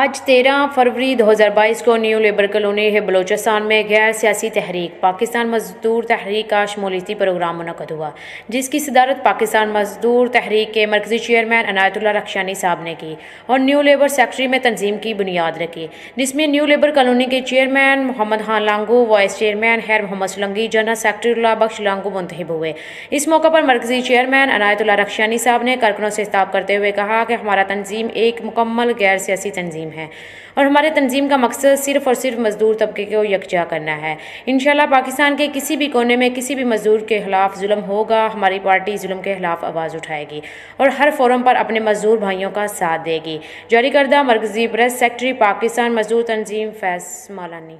आज 13 फरवरी 2022 को new labour colony है बलोचिस्तान में गैर सियासी तहरीक पाकिस्तान मजदूर तहरीक का शमूलियती प्रोग्राम मुनक़द हुआ, जिसकी सदारत पाकिस्तान मजदूर तहरीक के मरकज़ी चेयरमैन अनायतुल्लाह रखशानी साहब ने की और न्यू लेबर सेक्रेटरी में तंजीम की बुनियाद रखी, जिसमें न्यू लेबर कॉलोनी के chairman Mohammad Khan Langu, vice chairman Khair Mohammad Solanki, general secretary Bakhsh Langu मुंतखब हुए। इस मौके पर मरकज़ी चेयरमैन अनायतुल्लाह रखशानी साहब ने कारकुनों से खिताब करते हुए कहा कि हमारा तंजीम एक मुकम्मल गैर सियासी तंजीम है और हमारे तंजीम का मकसद सिर्फ और सिर्फ मजदूर तबके को यकजा करना है। इंशाल्लाह पाकिस्तान के किसी भी कोने में किसी भी मजदूर के खिलाफ जुल्म होगा, हमारी पार्टी जुल्म के खिलाफ आवाज़ उठाएगी और हर फोरम पर अपने मजदूर भाइयों का साथ देगी। जारी करदा मरकज़ी प्रेस सेक्रेटरी पाकिस्तान मजदूर तंजीम फैज़ मालानी।